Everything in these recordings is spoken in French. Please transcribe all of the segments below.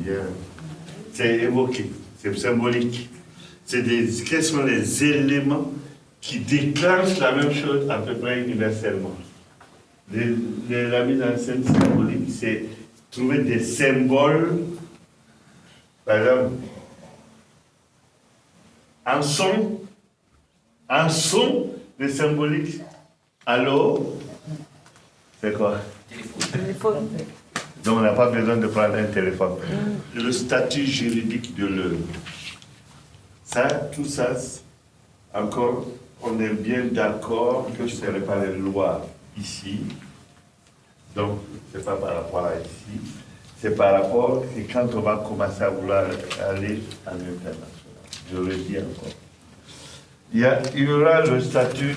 vient. C'est évoqué, c'est symbolique. Quels sont les éléments qui déclenchent la même chose à peu près universellement? La mise en scène symbolique, c'est trouver des symboles, par exemple, un son de symbolique. Allô? C'est quoi? Téléphone. Donc on n'a pas besoin de prendre un téléphone. Le statut juridique de l'œuvre. Ça, tout ça, encore, on est bien d'accord que ce n'est pas les lois ici. Donc, ce n'est pas par rapport à ici. C'est par rapport que quand on va commencer à vouloir aller à l'international. Je le dis encore. Il y aura le statut.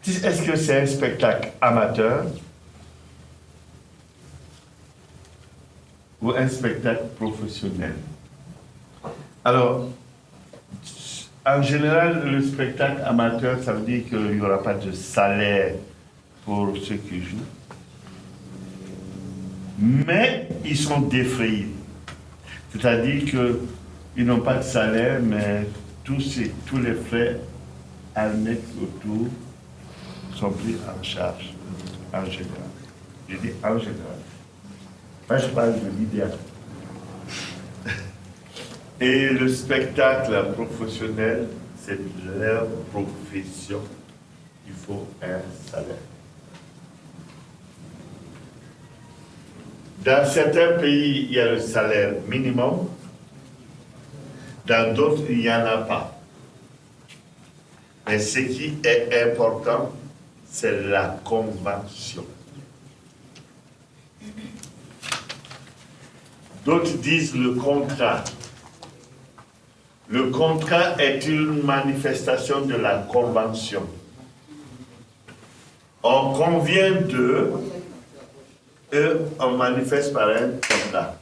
Est-ce que c'est un spectacle amateur ou un spectacle professionnel? Alors, en général, le spectacle amateur, ça veut dire qu'il n'y aura pas de salaire pour ceux qui jouent. Mais ils sont défrayés. C'est-à-dire qu'ils n'ont pas de salaire, mais tous les frais annexes autour sont pris en charge, en général. Je dis en général. Moi, je parle de l'idéal. Et le spectacle professionnel, c'est leur profession. Il faut un salaire. Dans certains pays, il y a le salaire minimum. Dans d'autres, il n'y en a pas. Mais ce qui est important, c'est la convention. D'autres disent le contrat. Le contrat est une manifestation de la convention. On convient d'eux, et on manifeste par un contrat.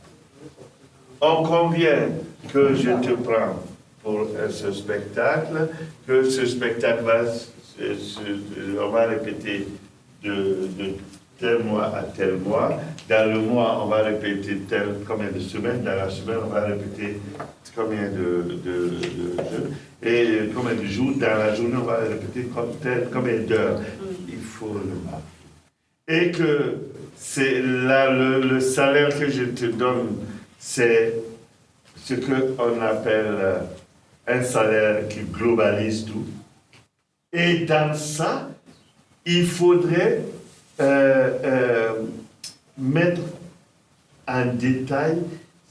On convient que je te prends pour ce spectacle, que ce spectacle on va répéter de tel mois à tel mois. Dans le mois, on va répéter combien de semaines. Dans la semaine, on va répéter combien et combien de jours. Dans la journée, on va répéter combien d'heures. Il faut le marquer. Et que c'est là le salaire que je te donne, c'est ce qu'on appelle un salaire qui globalise tout. Et dans ça, il faudrait mettre en détail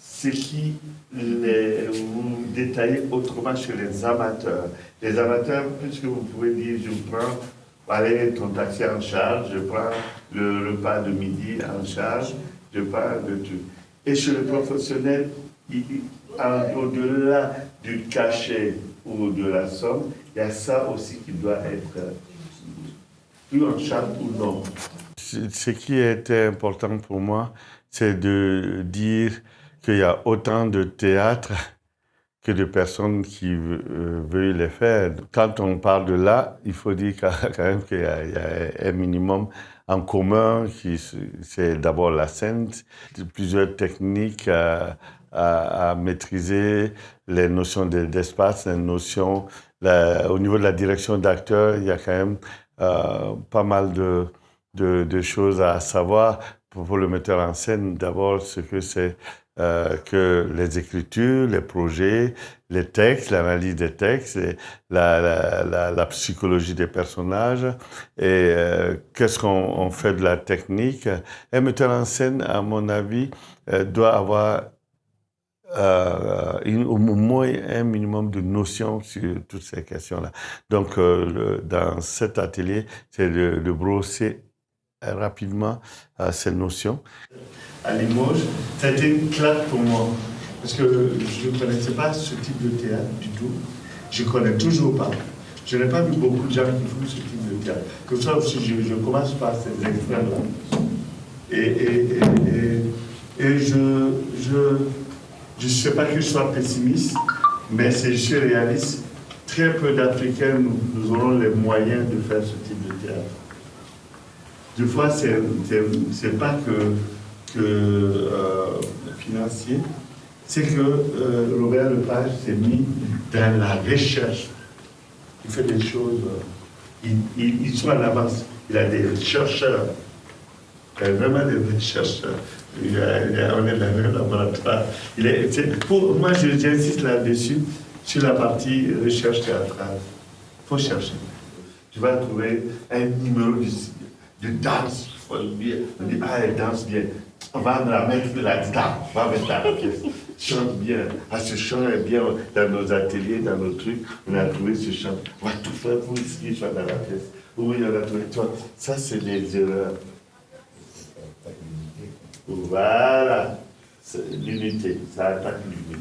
ce qui vous détaillez autrement chez les amateurs. Les amateurs, puisque vous pouvez dire, je prends ton taxi en charge, je prends le repas de midi en charge, je prends le truc. Et chez les professionnels, au-delà du cachet ou de la somme, il y a ça aussi qui doit être pris en charge ou non. Ce qui était important pour moi, c'est de dire qu'il y a autant de théâtres que de personnes qui veulent les faire. Quand on parle de là, il faut dire quand même qu'il y a un minimum en commun, c'est d'abord la scène, plusieurs techniques à maîtriser, les notions d'espace, les notions, au niveau de la direction d'acteurs, il y a quand même pas mal de choses à savoir pour le metteur en scène. D'abord, ce que c'est que les écritures, les projets, les textes, l'analyse des textes, la psychologie des personnages, et qu'est-ce qu'on fait de la technique. Un metteur en scène, à mon avis, doit avoir au moins un minimum de notions sur toutes ces questions-là. Donc, dans cet atelier, c'est de brosser rapidement ces notions. À Limoges, ça a été une claque pour moi, parce que je ne connaissais pas ce type de théâtre du tout. Je ne connais toujours pas. Je n'ai pas vu beaucoup de gens qui font ce type de théâtre. Comme ça aussi, je commence par ces extrêmes-là. Et je ne sais pas que je sois pessimiste, mais je suis réaliste. Très peu d'Africains, nous aurons les moyens de faire ce type de théâtre. Des fois, c'est pas que financier, c'est que Robert Lepage s'est mis dans la recherche. Il fait des choses, ils sont en avance. Il a des chercheurs, il a vraiment des chercheurs. On est dans le même laboratoire. Pour moi, j'insiste là-dessus, sur la partie recherche théâtrale. Il faut chercher. Tu vas trouver un numéro de danse. On dit, elle danse bien. On va la mettre là-dedans. On va mettre dans la pièce. Chante bien. Ce chant est bien dans nos ateliers, dans nos trucs. On a trouvé ce chant. On va tout faire pour qu'il soit dans la pièce. Oui, on a trouvé. Toi, ça, c'est des erreurs. Voilà. L'unité. Ça attaque l'unité.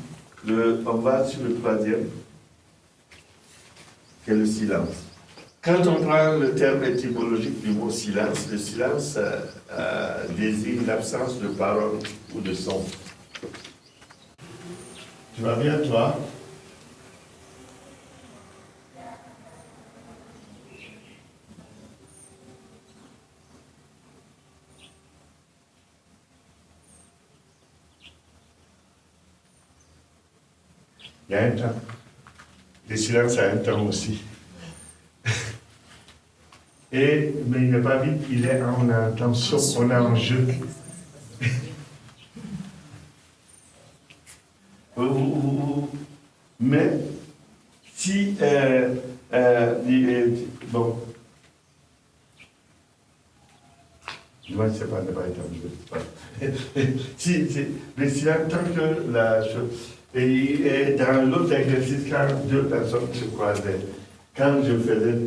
On va sur le troisième, qui est le silence. Quand on prend le terme étymologique du mot silence, le silence désigne l'absence de parole ou de son. Tu vas bien, toi? Il y a un temps. Le silence a un temps aussi. Mais il n'est pas vite, il est en tension, on est en jeu. Mais si bon, moi je ne sais pas, ne pas être en jeu. Si le silence, tant que la chose. Et dans l'autre exercice, quand deux personnes se croisaient, quand je faisais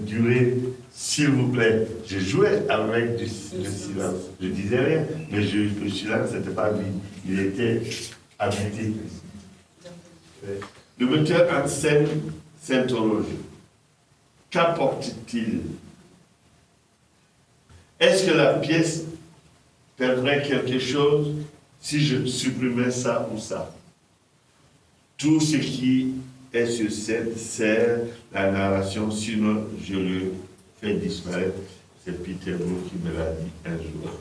durer, s'il vous plaît, je jouais avec le silence. Je ne disais rien, mais le silence, ce n'était pas lui. Il était habité. Le metteur en scène s'interroge. Qu'apporte-t-il? Est-ce que la pièce perdrait quelque chose si je supprimais ça ou ça? Tout ce qui est sur scène sert la narration, sinon je le fais disparaître. C'est Peter Brook qui me l'a dit un jour.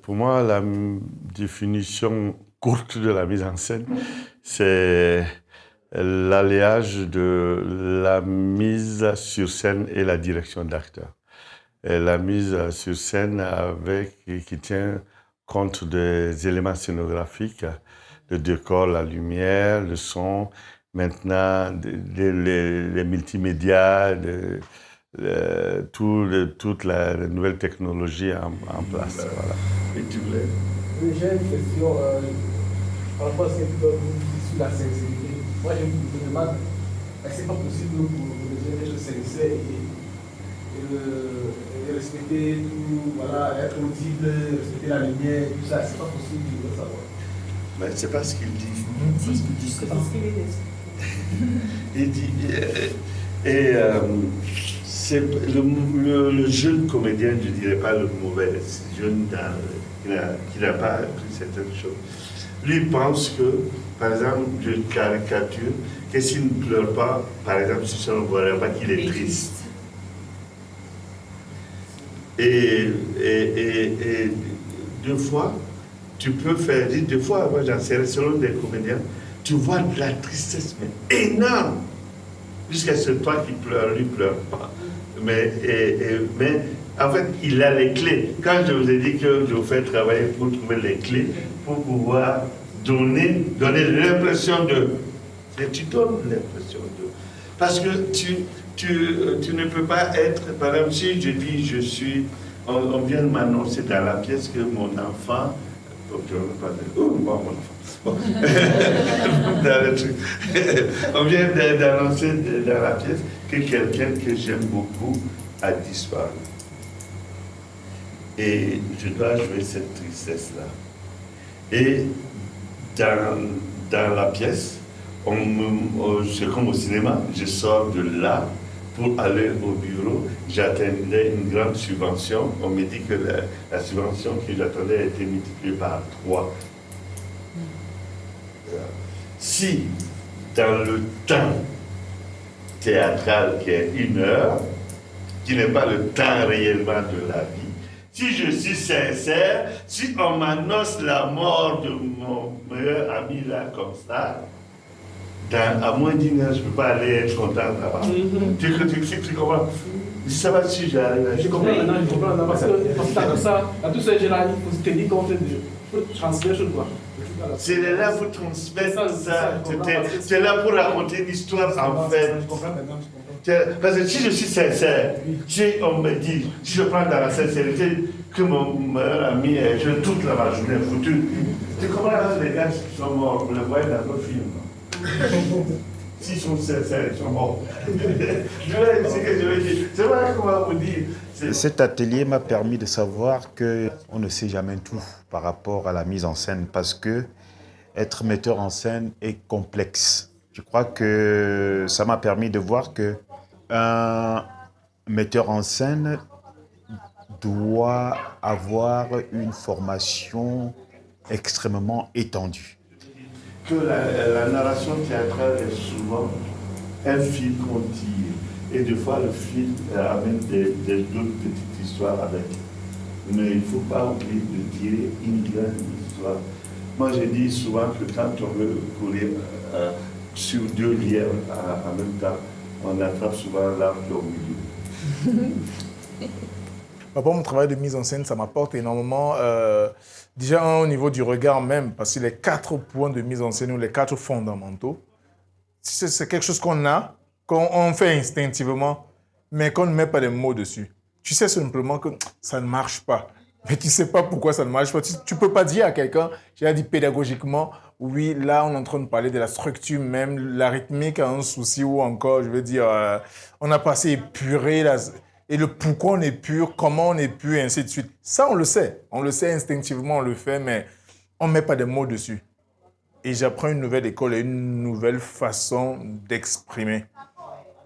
Pour moi, la définition courte de la mise en scène, c'est l'alliage de la mise sur scène et la direction d'acteur. Et la mise sur scène qui tient compte des éléments scénographiques, le décor, la lumière, le son, maintenant les multimédias, toute la nouvelle technologie en place. Voilà. Et tu voulais? Oui, j'ai une question par rapport à ce que vous dites sur la sincérité. Moi, je me demande, est-ce que c'est pas possible pour les gens d'être sincères et respecter tout, voilà, être audible, respecter la lumière, tout ça, c'est pas possible de savoir. Mais c'est pas ce qu'il dit. C'est parce qu'il est Il dit, c'est le jeune comédien, je ne dirais pas le mauvais, jeune qui n'a pas appris certaines choses. Lui pense que, par exemple, je caricature, que s'il ne pleure pas, par exemple, si on ne voit pas qu'il est triste. Et deux fois, tu peux faire dire, deux fois, moi j'en sais, selon des comédiens, tu vois de la tristesse, mais énorme, jusqu'à ce toi qui pleure, lui pleure pas. Mais en fait, il a les clés. Quand je vous ai dit que je vous fais travailler pour trouver les clés, pour pouvoir donner l'impression de. Et tu donnes l'impression de. Parce que tu ne peux pas être, par exemple, si je dis on vient de m'annoncer dans la pièce que mon enfant, mon enfant, bon. Dans le truc. On vient d'annoncer dans la pièce que quelqu'un que j'aime beaucoup a disparu. Et je dois jouer cette tristesse-là. Et dans la pièce, c'est comme au cinéma, je sors de là pour aller au bureau, j'attendais une grande subvention. On me dit que la subvention que j'attendais a été multipliée par 3. Si, dans le temps théâtral qui est 1 heure, qui n'est pas le temps réellement de la vie, Si je suis sincère, si on m'annonce la mort de mon meilleur ami là comme ça, à moins d'une heure, je ne peux pas aller être content là-bas. Tu comprends? Ça va si j'arrive. Je comprends maintenant, parce que tout ça, général, il faut se tenir compte de transmettre quoi. C'est là pour transmettre ça. C'est là pour raconter une histoire en fait. Je comprends maintenant, Parce que si je suis sincère, si on me dit, si je prends dans la sincérité que mon meilleur ami est jeune toute la journée foutu, tu comprends les gars qui sont morts, vous les voyez dans nos films. S'ils sont sincères, ils sont morts. C'est ce que je veux dire. C'est vrai comment vous dire. Cet atelier m'a permis de savoir qu'on ne sait jamais tout par rapport à la mise en scène parce que être metteur en scène est complexe. Je crois que ça m'a permis de voir qu'un metteur en scène doit avoir une formation extrêmement étendue. Que la narration théâtrale est souvent un fil qu'on tire. Et des fois, le fil amène d'autres petites histoires avec. Mais il ne faut pas oublier de tirer une grande histoire. Moi, je dis souvent que quand on veut courir sur deux lièvres en même temps, on attrape souvent l'arbre au milieu. Pour mon travail de mise en scène, ça m'apporte énormément. Déjà, au niveau du regard même, parce que les 4 points de mise en scène ou les 4 fondamentaux, c'est quelque chose qu'on a, qu'on fait instinctivement, mais qu'on ne met pas de mots dessus. Tu sais simplement que ça ne marche pas. Mais tu ne sais pas pourquoi ça ne marche pas. Tu ne peux pas dire à quelqu'un, j'ai dit pédagogiquement, oui, là, on est en train de parler de la structure même, la rythmique a un souci, ou encore, je veux dire, on a passé épuré, et le pourquoi on est pur, comment on est pur, et ainsi de suite. Ça, on le sait instinctivement, on le fait, mais on ne met pas de mots dessus. Et j'apprends une nouvelle école et une nouvelle façon d'exprimer.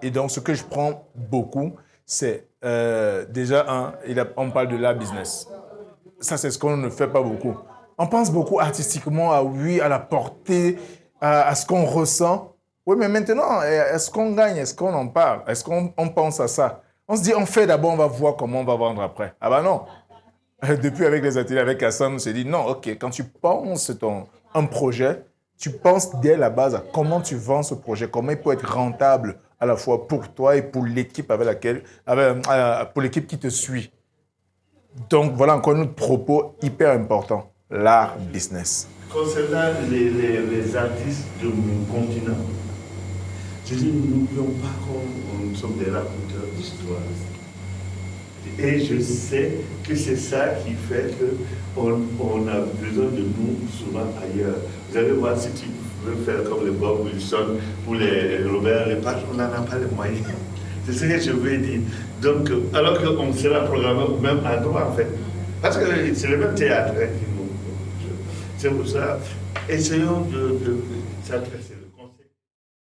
Et donc, ce que je prends beaucoup, c'est déjà, on parle de l'art business. Ça, c'est ce qu'on ne fait pas beaucoup. On pense beaucoup artistiquement à la portée, à ce qu'on ressent. Oui, mais maintenant, est-ce qu'on gagne? Est-ce qu'on en parle? Est-ce qu'on pense à ça? On se dit, on fait d'abord, on va voir comment on va vendre après. Ah ben non. Depuis, avec les ateliers, avec Hassan, on s'est dit, non, OK, quand tu penses un projet, tu penses dès la base à comment tu vends ce projet, comment il peut être rentable à la fois pour toi et pour l'équipe pour l'équipe qui te suit. Donc, voilà encore un autre propos hyper important, l'art business. Concernant les artistes de mon continent, je dis, n'oublions pas qu'on nous sommes des raconteurs d'histoire. Et je sais que c'est ça qui fait qu'on a besoin de nous souvent ailleurs. Vous allez voir, si tu veux faire comme les Bob Wilson ou les Robert Lepage, on n'en a pas les moyens. C'est ce que je veux dire. Donc, alors qu'on sera programmé au même endroit, en fait. Parce que c'est le même théâtre qui nous. C'est pour ça, essayons de s'intéresser.